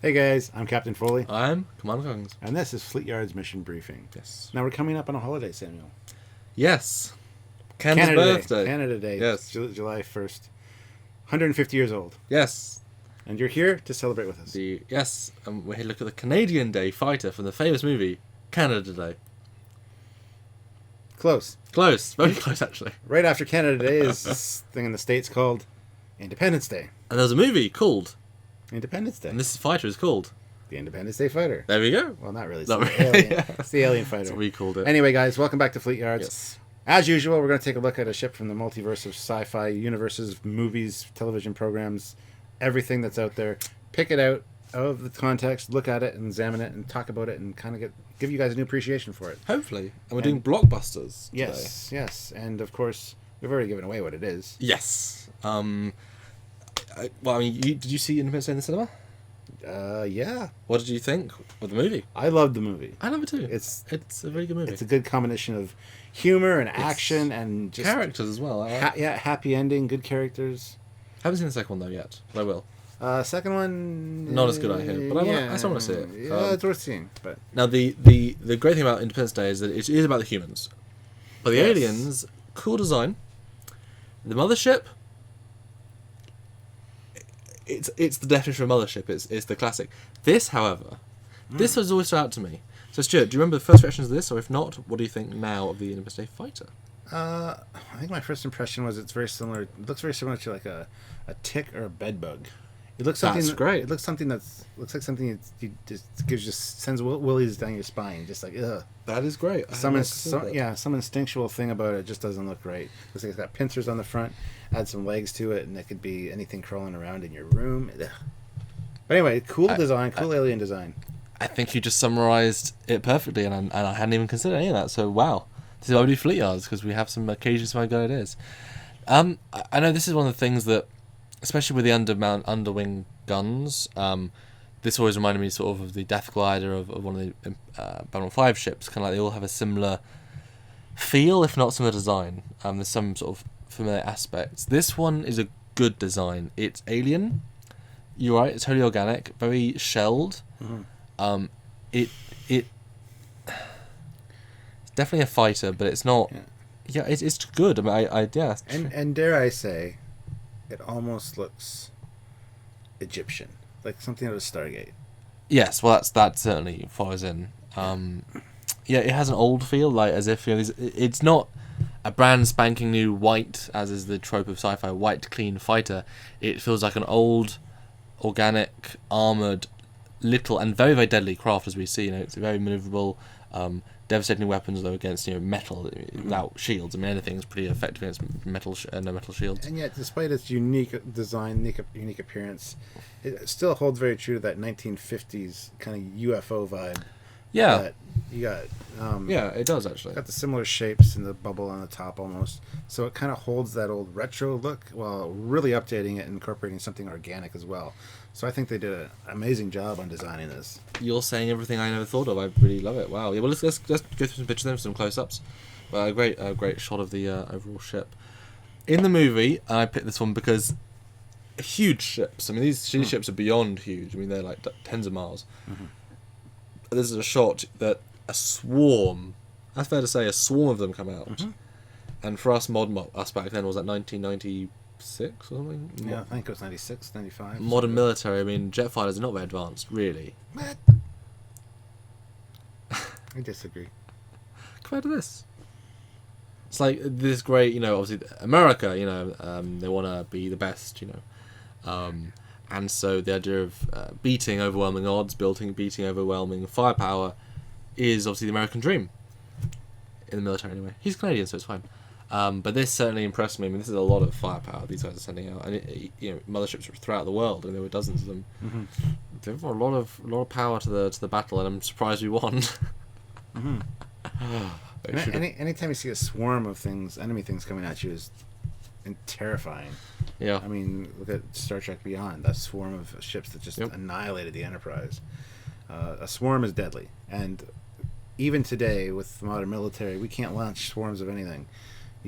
Hey guys, I'm Captain Foley, I'm Commander Coggins. and this is Fleetyards Mission Briefing. Yes. Now we're coming up on a holiday, Samuel. Yes. Canada's Canada birthday. Day. Canada Day. Yes. July 1st. 150 years old. Yes. And you're here to celebrate with us. Yes. And we're here to look at the Canadian Day fighter from the famous movie Canada Day. Close. Close. Very close, actually. Right after Canada Day is this thing in the States called Independence Day. And there's a movie called Independence Day. And this fighter is called The Independence Day Fighter. There we go. Well, not really. It's, Not the, really, alien. yeah. It's the Alien Fighter. That's what we called it. Anyway, guys, welcome back to Fleetyards. Yes. As usual, we're going to take a look at a ship from the multiverse of sci-fi universes, movies, television programs, everything that's out there. Pick it out of the context, look at it, and examine it, and talk about it, and kind of give you guys a new appreciation for it. Hopefully. And we're doing blockbusters today. Yes. And, of course, we've already given away what it is. Yes. Did you see Independence Day in the cinema? Yeah. What did you think of the movie? I loved the movie. I love it too. It's a very good movie. It's a good combination of humor and action and just characters as well. happy ending, good characters. I haven't seen the second one though yet, but I will. Second one, Not as good, I hear, but I still want to see it. Yeah, it's worth seeing. But now the great thing about Independence Day is that it is about the humans, but the aliens, cool design. The mothership, it's the definition of a mothership. It's the classic. This, however, this has always stood out to me. So Stuart, do you remember the first reactions of this, or if not, what do you think now of the Independence Day fighter? I think my first impression was it's very similar. It looks very similar to like a tick or a bed bug. It looks something. That's great. It looks something looks like something that just sends willies down your spine, just like ugh. That is great. Some instinctual thing about it just doesn't look right. Looks like it's got pincers on the front. Add some legs to it, and it could be anything crawling around in your room. Ugh. But anyway, cool design, cool alien design. I think you just summarised it perfectly, and I hadn't even considered any of that. So wow, this is why we do Fleetyards, because we have some occasions where good ideas. I know this is one of the things that, especially with the underwing guns, this always reminded me sort of the Death Glider of one of the Babylon 5 ships. Kind of like they all have a similar feel, if not similar design. There's some sort of familiar aspects. This one is a good design. It's alien. You're right. It's wholly organic, very shelled. Mm-hmm. It's definitely a fighter, but it's not. Yeah, it's good. I mean, yeah. And dare I say, it almost looks Egyptian, like something out of Stargate. Yes, well, that certainly follows in. Yeah, it has an old feel, like as if it's not a brand spanking new white, as is the trope of sci-fi, white clean fighter. It feels like an old, organic, armored, little and very very deadly craft, as we see. It's very maneuverable, devastating weapons though against metal without shields. I mean, anything's pretty effective against metal shields. And yet, despite its unique design, unique appearance, it still holds very true to that 1950s kind of UFO vibe. Yeah, that you got. Yeah, it does actually. Got the similar shapes and the bubble on the top almost, so it kind of holds that old retro look while really updating it and incorporating something organic as well. So I think they did an amazing job on designing this. You're saying everything I never thought of. I really love it. Wow. Yeah. Well, let's go through some pictures then, some close-ups. A great shot of the overall ship. In the movie, I picked this one because huge ships. I mean, these ships are beyond huge. I mean, they're like tens of miles. Mm-hmm. This is a shot that a swarm. That's fair to say. A swarm of them come out. Mm-hmm. And for us, us back then was that 1996 or something. Yeah, I think it was 96, 95. Modern military. I mean, jet fighters are not very advanced, really. What? I disagree. Compared to this, it's like this great. Obviously America. They want to be the best. And so the idea of beating overwhelming odds, beating overwhelming firepower, is obviously the American dream. In the military, anyway. He's Canadian, so it's fine. But this certainly impressed me. I mean, this is a lot of firepower these guys are sending out, and motherships throughout the world, and there were dozens of them. Mm-hmm. They've got a lot of power to the battle, and I'm surprised we won. Mm-hmm. Anytime you see a swarm of enemy things coming at you is terrifying. Yeah. I mean, look at Star Trek Beyond. That swarm of ships that just annihilated the Enterprise. A swarm is deadly, and even today with the modern military, we can't launch swarms of anything.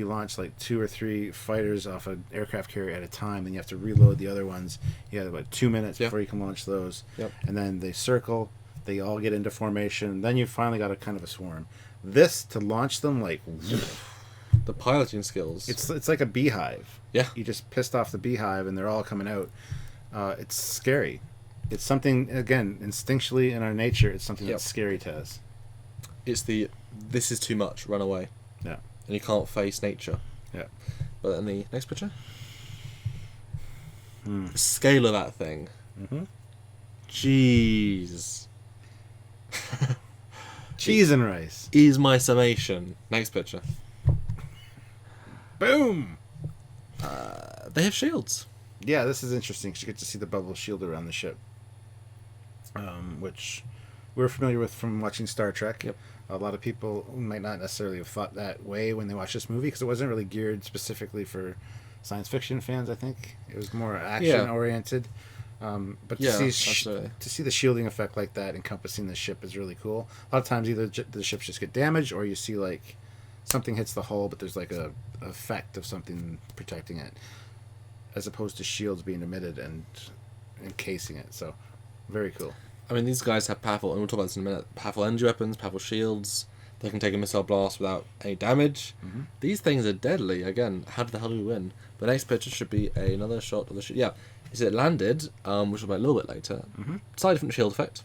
you launch like 2 or 3 fighters off an aircraft carrier at a time, and you have to reload the other ones. You have about 2 minutes before you can launch those. Yep. And then they circle, they all get into formation, and then you finally got a kind of a swarm. This, to launch them, like, The piloting skills. it's like a beehive. Yeah. You just pissed off the beehive, and they're all coming out. It's scary. It's something, again, instinctually in our nature, it's something that's scary to us. It's this is too much, run away. Yeah. And you can't face nature. Yeah. But in the next picture? The scale of that thing. Mm-hmm. Jeez. Cheese and rice. Is my summation. Next picture. Boom! They have shields. Yeah, this is interesting because you get to see the bubble shield around the ship, which we're familiar with from watching Star Trek. Yep. A lot of people might not necessarily have thought that way when they watched this movie because it wasn't really geared specifically for science fiction fans. I think it was more action oriented. But to see the shielding effect like that encompassing the ship is really cool. A lot of times either the ships just get damaged or you see like something hits the hull, but there's like a effect of something protecting it, as opposed to shields being emitted and encasing it. So, very cool. I mean, these guys have powerful, and we'll talk about this in a minute, powerful energy weapons, powerful shields. They can take a missile blast without any damage. Mm-hmm. These things are deadly. Again, how the hell do we win? The next picture should be another shot of the ship. Yeah, is it landed, which we'll talk about a little bit later. Mm-hmm. Slightly different shield effect.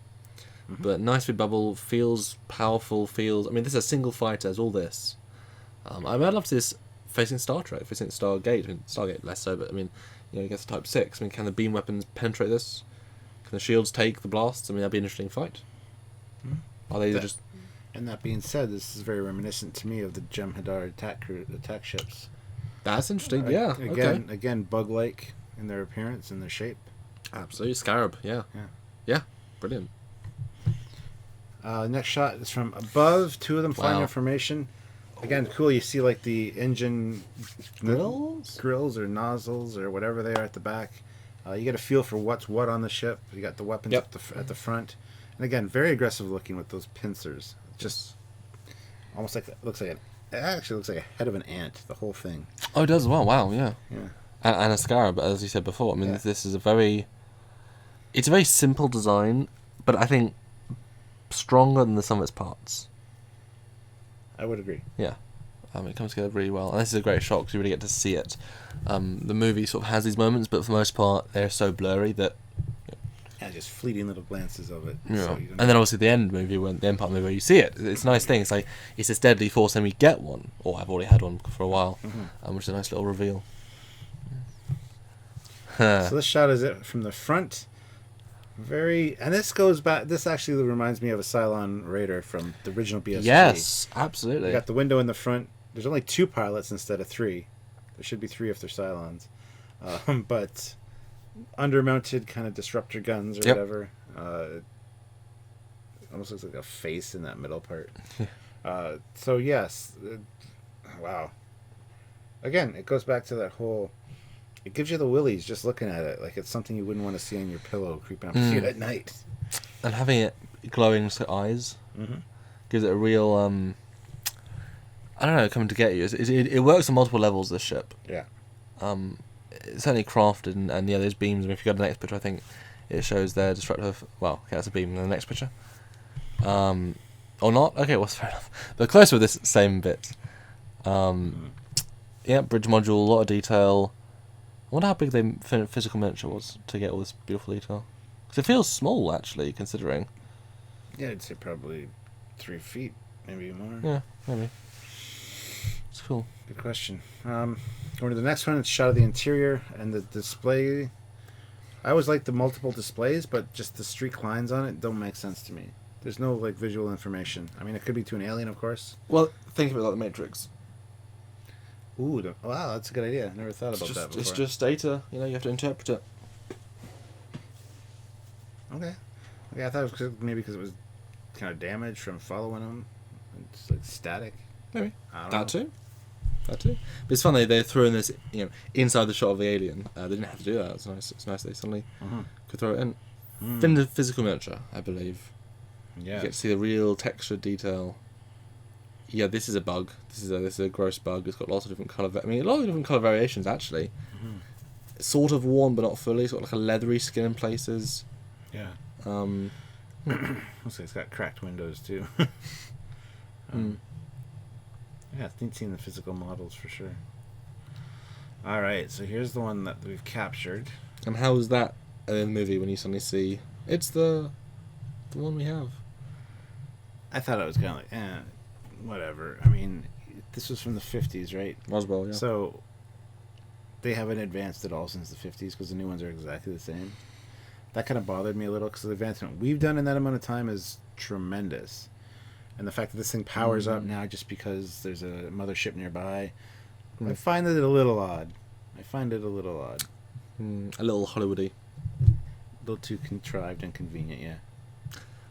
Mm-hmm. But nice big bubble, feels powerful, feels... I mean, this is a single fighter, as all this. I'd love to see this facing Star Trek, facing Stargate. I mean, Stargate less so, but I mean, you know, I guess Type 6. I mean, can the beam weapons penetrate this? Can the shields take the blasts? I mean, that'd be an interesting fight. Are they just... And that being said, this is very reminiscent to me of the Jem'Hadar attack ships. That's interesting, yeah. Again, bug-like in their appearance and their shape. Absolutely, Scarab, yeah. Yeah, brilliant. Next shot is from above. 2 of them flying in formation. Again, cool. You see like the engine grills or nozzles or whatever they are at the back. You get a feel for what's what on the ship. You got the weapons at the front, and again, very aggressive looking with those pincers. Just almost like it actually looks like a head of an ant. The whole thing. Oh, it does. Wow, yeah. Yeah. And a Scarab, as you said before. I mean, this is it's a very simple design, but I think stronger than the sum of its parts. I would agree. Yeah. It comes together really well. And this is a great shot because you really get to see it. The movie sort of has these moments, but for the most part, they're so blurry that... Yeah, just fleeting little glances of it. Yeah. So And then obviously the end movie, the end part movie where you see it. It's a nice thing. It's like, it's this deadly force and we get one. Or I've already had one for a while. Which is a nice little reveal. So this shot is it from the front. And this goes back. This actually reminds me of a Cylon Raider from the original BSG. Yes, absolutely. You got the window in the front. There's only 2 pilots instead of 3. There should be 3 if they're Cylons. But undermounted kind of disruptor guns or whatever. It almost looks like a face in that middle part. So yes, wow. Again, it goes back to that whole. It gives you the willies just looking at it, like it's something you wouldn't want to see on your pillow creeping up to you at night. And having it glowing eyes gives it a real, I don't know, coming to get you. It works on multiple levels, this ship. Yeah. It's certainly crafted, and yeah, those beams, I mean, if you go to the next picture, I think it shows their destructive, well, okay, that's a beam in the next picture. Or not? Okay, well, fair enough. But close with this same bit. Yeah, bridge module, a lot of detail. I wonder how big the physical miniature was to get all this beautiful detail. Because it feels small, actually, considering. Yeah, I'd say probably 3 feet, maybe more. Yeah, maybe. It's cool. Good question. Going to the next one, it's a shot of the interior and the display. I always like the multiple displays, but just the streak lines on it don't make sense to me. There's no like visual information. I mean, it could be to an alien, of course. Well, think of it like the Matrix. Ooh, wow, that's a good idea. Never thought about that before. It's just data, you know, you have to interpret it. Okay, I thought it was maybe because it was kind of damaged from following them. It's like static. Maybe. I don't That too. But it's fun they threw in this, you know, inside the shot of the alien. They didn't have to do that. It's nice. It's nice they suddenly could throw it in. Physical miniature, I believe. Yeah. You get to see the real texture detail. Yeah, this is a bug. This is a gross bug. It's got lots of different colour. A lot of different colour variations actually. Mm-hmm. It's sort of warm, but not fully. It's got like a leathery skin in places. Yeah. Um, Looks like it's got cracked windows too. Yeah, it's neat seeing the physical models for sure. All right, so here's the one that we've captured. And how was that in the movie when you suddenly see it's the one we have? I thought it was kind of like, whatever. I mean, this was from the 50s, right? Roswell, yeah. So they haven't advanced at all since the 50s because the new ones are exactly the same. That kind of bothered me a little because the advancement we've done in that amount of time is tremendous. And the fact that this thing powers up now just because there's a mothership nearby, I find it a little odd. A little Hollywoody. A little too contrived and convenient, yeah.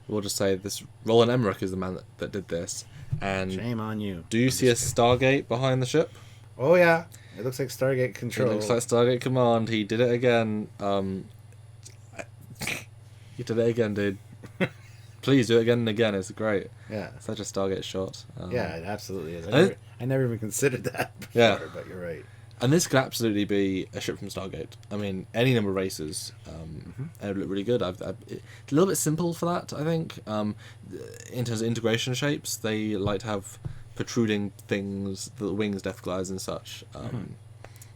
We'll just say this. Roland Emmerich is the man that did this. And shame on you. Do you see a Stargate behind the ship? Oh yeah, it looks like Stargate Control. It looks like Stargate Command. He did it again. You did it again, dude. Please do it again and again. It's great. Yeah, such a Stargate shot. Yeah, it absolutely is. I never even considered that before, yeah, but you're right. And this could absolutely be a ship from Stargate. I mean, any number of races, it would look really good. It's a little bit simple for that, I think. In terms of integration shapes, they like to have protruding things, the wings, death glides, and such.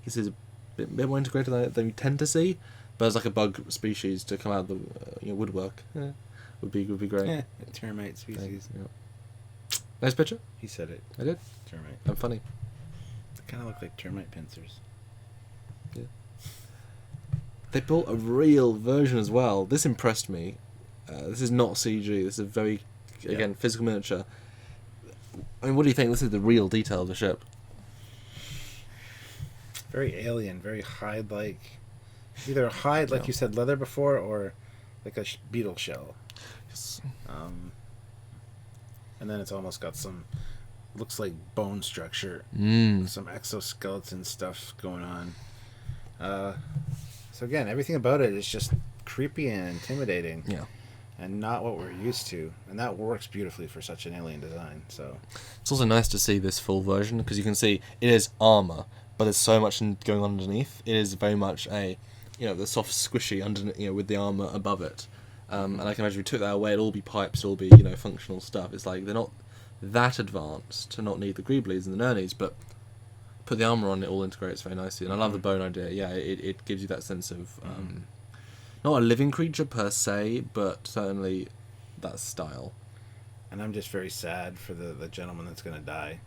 This is a bit more integrated than you tend to see, but as like a bug species to come out of the woodwork, would be great. Yeah, a termite species. Yeah. Nice picture. He said it. I did. Termite. I'm funny. Kind of look like termite pincers. Yeah. They built a real version as well. This impressed me. This is not CG. This is very, again, physical miniature. I mean, what do you think? This is the real detail of the ship. Very alien, very hide-like. Either a hide, like you said, leather before, or like a beetle shell. Yes. And then it's almost got some... looks like bone structure, some exoskeleton stuff going on. So again, everything about it is just creepy and intimidating, and not what we're used to, and that works beautifully for such an alien design. So it's also nice to see this full version because you can see it is armor, but there's so much going on underneath. It is very much a, the soft squishy underneath, with the armor above it. And I can imagine if you took that away, it'd all be pipes, it'll be functional stuff. It's like they're not that advanced to not need the greeblies and the nurnies, but put the armor on, it all integrates very nicely. And I love the bone idea. Yeah, it gives you that sense of not a living creature per se, but certainly that style. And I'm just very sad for the gentleman that's going to die.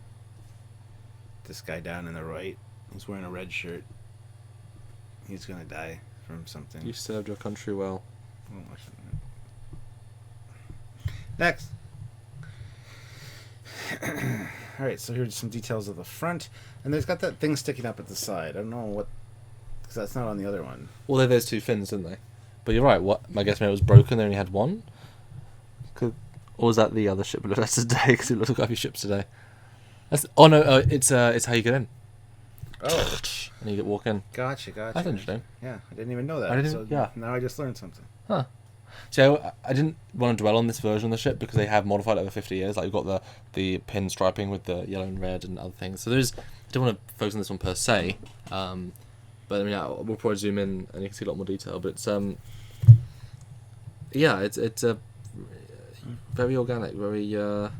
This guy down in the right, he's wearing a red shirt. He's going to die from something. You served your country well. Next. Alright, so here's some details of the front. And there's got that thing sticking up at the side. I don't know what... because that's not on the other one. Well, there's two fins, didn't they? But you're right. What? I guess maybe it was broken. They only had one. Or was that the other ship we looked at today? Because we looked at a few ships today. Oh no! It's how you get in. Oh. And you walk in. Gotcha. That's interesting. Yeah, I didn't even know that. Now I just learned something. Huh. So I didn't want to dwell on this version of the ship because they have modified it over 50 years. Like you've got the pin striping with the yellow and red and other things. So I don't want to focus on this one per se. But I mean, we'll probably zoom in and you can see a lot more detail. But it's it's a very organic, very.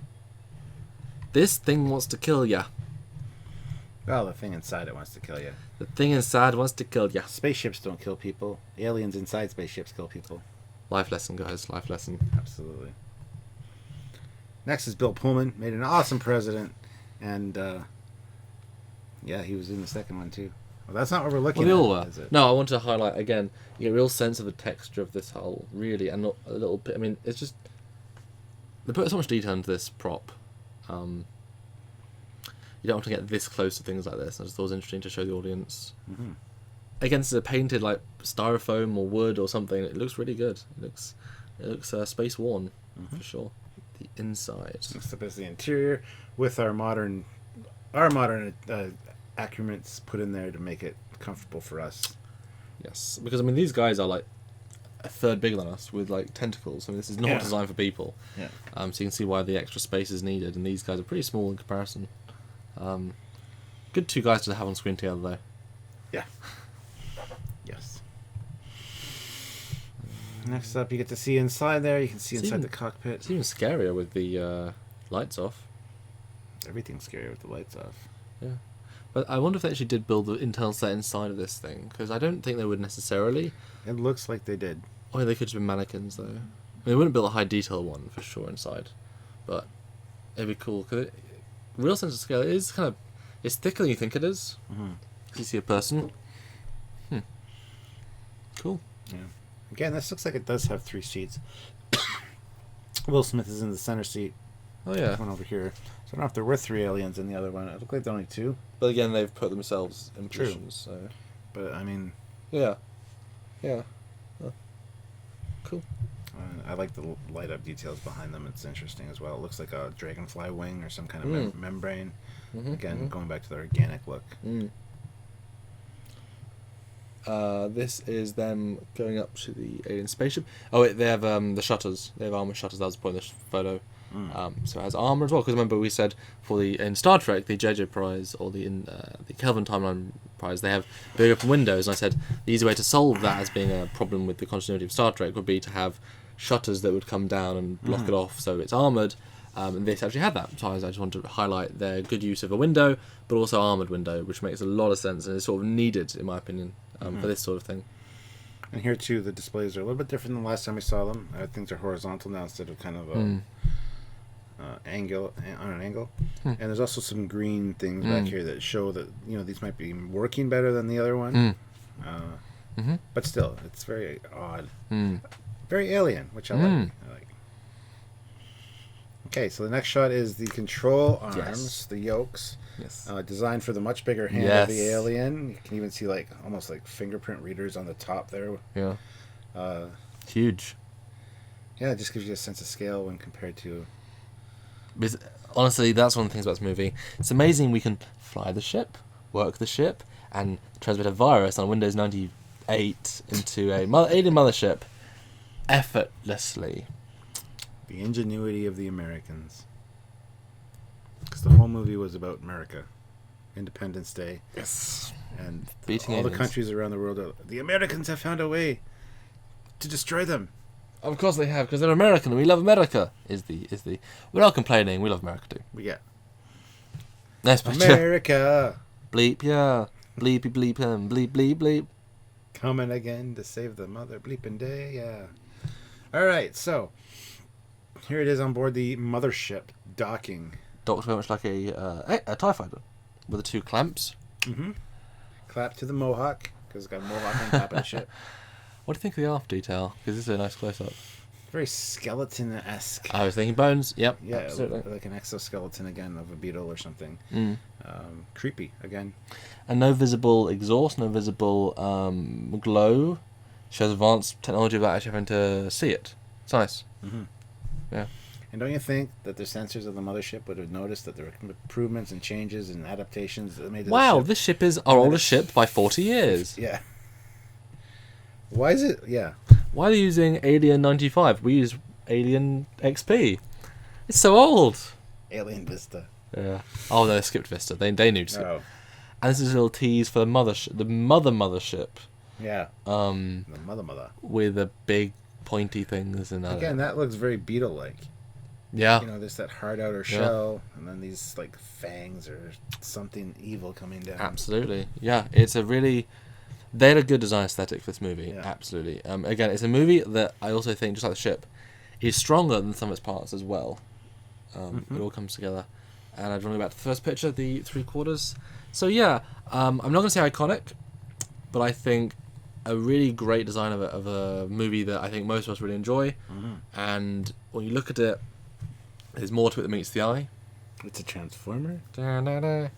This thing wants to kill ya. Well, the thing inside it wants to kill you. The thing inside wants to kill ya. Spaceships don't kill people. Aliens inside spaceships kill people. Life lesson, guys. Life lesson. Absolutely. Next is Bill Pullman. Made an awesome president. And, he was in the second one, too. Well, that's not what we're looking at, is it? No, I want to highlight, again, you get a real sense of the texture of this hull, really, and not a little bit... I mean, it's just... They put so much detail into this prop. You don't have to get this close to things like this. I just thought it was interesting to show the audience. Mm-hmm. Against a painted like styrofoam or wood or something, it looks really good. It looks space worn for sure. The inside. Next up is the interior with our modern accoutrements put in there to make it comfortable for us. Yes, because I mean these guys are like a third bigger than us with like tentacles. I mean, this is not designed for people. Yeah. So you can see why the extra space is needed, and these guys are pretty small in comparison. Good two guys to have on screen together, though. Yeah. Yes. Next up, you get to see inside there. You can see inside the cockpit. It's even scarier with the lights off. Everything's scary with the lights off. Yeah. But I wonder if they actually did build the internal set inside of this thing, because I don't think they would necessarily. It looks like they did. Oh, yeah, they could just be mannequins, though. I mean, they wouldn't build a high detail one for sure inside, but it'd be cool. Cause real sense of scale, it is kind of, it's thicker than you think it is. Mm-hmm. You see a person. Cool. Yeah. Again, this looks like it does have 3 seats. Will Smith is in the center seat. Oh yeah. One over here. So I don't know if there were 3 aliens in the other one. It looked like there were only 2. But again, they've put themselves in positions. So. But I mean. Yeah. Yeah. Oh. Cool. I like the light up details behind them. It's interesting as well. It looks like a dragonfly wing or some kind of membrane. Again, going back to the organic look. This is them going up to the alien spaceship. Oh wait, they have the shutters. They have armor shutters. That was the point of this photo. So it has armor as well. Because remember we said in Star Trek the JJ prize or the Kelvin timeline prize, they have big open windows. And I said the easy way to solve that as being a problem with the continuity of Star Trek would be to have shutters that would come down and block it off, so it's armored. And this actually had that. So I just wanted to highlight their good use of a window, but also armored window, which makes a lot of sense and is sort of needed, in my opinion, for this sort of thing. And here too, the displays are a little bit different than the last time we saw them. Things are horizontal now instead of kind of a angle on an angle. And there's also some green things back here that show that these might be working better than the other one. But still, it's very odd, very alien, which I like. Okay, so the next shot is the control arms, the yokes, designed for the much bigger hand of the alien. You can even see almost like fingerprint readers on the top there. Yeah. Huge. Yeah, it just gives you a sense of scale when compared to. Because, honestly, that's one of the things about this movie. It's amazing we can fly the ship, work the ship, and transmit a virus on Windows 98 into a alien mothership effortlessly. The ingenuity of the Americans. Because the whole movie was about America. Independence Day. Yes. And beating all aliens. The countries around the world are, the Americans have found a way to destroy them. Of course they have, because they're American and we love America. We're not complaining, we love America too. Yeah. Nice picture. America. Bleep, yeah. Bleepy bleep him. Bleep, bleep, bleep. Coming again to save the mother bleeping day, yeah. Alright, so here it is on board the mothership, docking. Docks very much like a TIE fighter with the 2 clamps. Clap to the mohawk, because it's got a mohawk on top of the ship. What do you think of the aft detail? Because this is a nice close-up. Very skeleton-esque. I was thinking bones. Yep, yeah, absolutely. Like an exoskeleton again of a beetle or something. Creepy again. And no visible exhaust, no visible glow. Shows advanced technology without actually having to see it. It's nice. Yeah. And don't you think that the sensors of the mothership would have noticed that there were improvements and changes and adaptations that made this ship is our oldest ship by 40 years. Yeah. Why is it? Yeah. Why are they using Alien 95? We use Alien XP. It's so old. Alien Vista. Yeah. Oh, no, they skipped Vista. They knew to skip. Oh. And this is a little tease for the mothership. Yeah. The mother. With the big pointy things and that. Again, that looks very beetle-like. Yeah. There's that hard outer shell, and then these fangs or something evil coming down. Absolutely. Yeah, it's a really. They had a good design aesthetic for this movie. Yeah. Absolutely. Again, it's a movie that I also think, just like the ship, is stronger than some of its parts as well. It all comes together. And I'd want to go back to the first picture, the 3/4. So yeah, I'm not going to say iconic, but I think a really great design of a movie that I think most of us really enjoy. And when you look at it, there's more to it than meets the eye. It's a transformer. Well,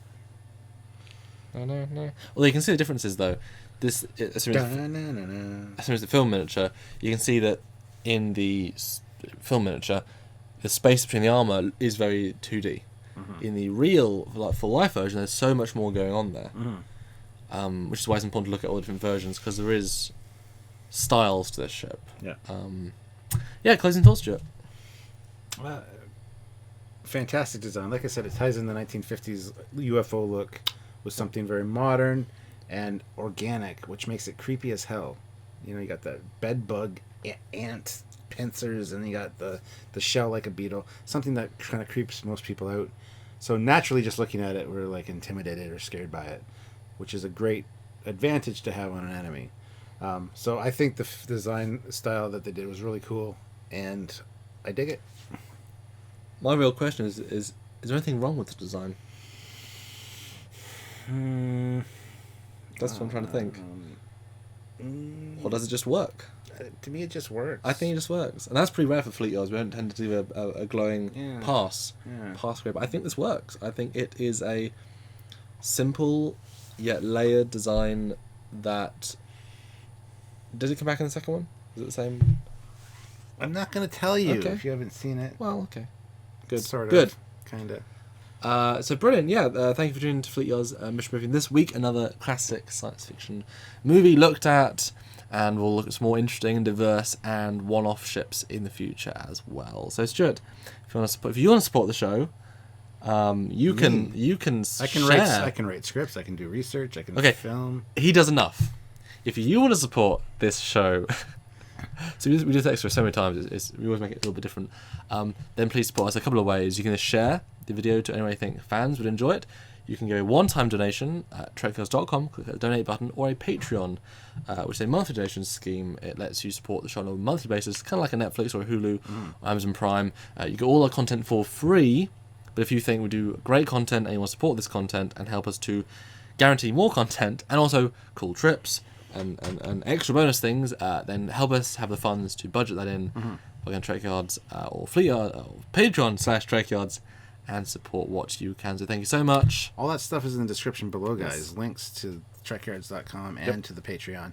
you can see the differences though. As soon as the film miniature, you can see that in the film miniature, the space between the armor is very 2D. In the real, full life version, there's so much more going on there. Which is why it's important to look at all the different versions, because there is styles to this ship. Yeah. Yeah, closing thoughts, Stuart. Fantastic design. Like I said, it ties in the 1950s UFO look with something very modern and organic, which makes it creepy as hell. You know, you got the bed bug, ant pincers, and you got the shell like a beetle. Something that kind of creeps most people out. So naturally, just looking at it, we're like intimidated or scared by it, which is a great advantage to have on an enemy. So I think the design style that they did was really cool, and I dig it. My real question is there anything wrong with the design? That's what I'm trying to think. Or does it just work? To me, it just works. I think it just works. And that's pretty rare for Fleetyards. We don't tend to do a glowing pass grip. I think this works. I think it is a simple yet layered design that... Did it come back in the second one? Is it the same? I'm not going to tell you Okay. if you haven't seen it. Well, okay. Good. Sort of. Good. Kind of. So brilliant, yeah. Thank you for tuning in to Fleetyards Mission Briefing this week. Another classic science fiction movie looked at, and we'll look at some more interesting and diverse and one-off ships in the future as well. So Stuart, if you want to support the show, you can I can share. write scripts. I can do research. I can Okay. film. He does enough. If you want to support this show, so we do this extra so many times. We always make it a little bit different. Then please support us a couple of ways. You can share the video to anyone you think fans would enjoy it. You can give a one-time donation at trekyards.com, click the donate button, or a Patreon, which is a monthly donation scheme. It lets you support the show on a monthly basis, kind of like a Netflix or a Hulu or Amazon Prime. You get all our content for free, but if you think we do great content and you want to support this content and help us to guarantee more content and also cool trips and extra bonus things, then help us have the funds to budget that in. We're going to Trekyards or Fleetyards, or Patreon/Trekyards, and support what you can. So thank you so much. All that stuff is in the description below, guys. Yes. Links to trekyards.com and to the Patreon.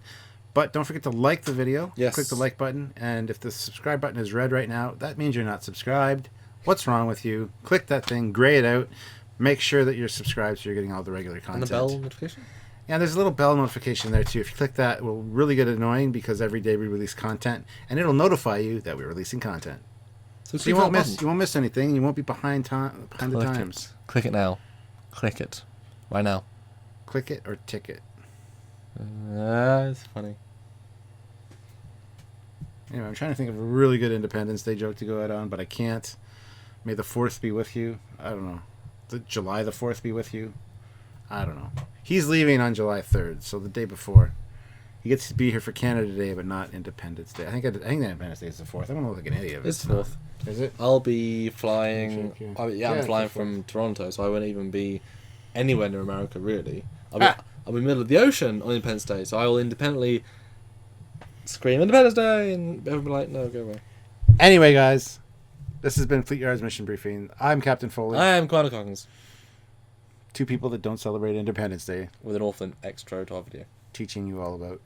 But don't forget to like the video. Yes. Click the like button. And if the subscribe button is red right now, that means you're not subscribed. What's wrong with you? Click that thing, gray it out. Make sure that you're subscribed so you're getting all the regular content. And the bell notification? Yeah, there's a little bell notification there too. If you click that, it will really get annoying because every day we release content, and it'll notify you that we're releasing content. So you won't miss anything. You won't be behind the times. Click it now. Click it right now. Click it or tick it. It's funny. Anyway, I'm trying to think of a really good Independence Day joke to go out on, but I can't. May the 4th be with you. I don't know. July the 4th be with you. I don't know. He's leaving on July 3rd, so the day before. He gets to be here for Canada Day, but not Independence Day. I think Independence Day is the 4th. I don't look like an idiot. It's 4th. Is it? I'll be flying. Yeah. I'm flying from Toronto, so I won't even be anywhere near America really. I'll be in the middle of the ocean on Independence Day, so I will independently scream Independence Day, and everyone will be like, "No, go away." Anyway, guys, this has been Fleetyards Mission Briefing. I'm Captain Foley. I am Commander Coggins. Two people that don't celebrate Independence Day, with an awful extra to our video, teaching you all about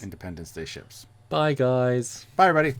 Independence Day ships. Bye, guys. Bye, everybody.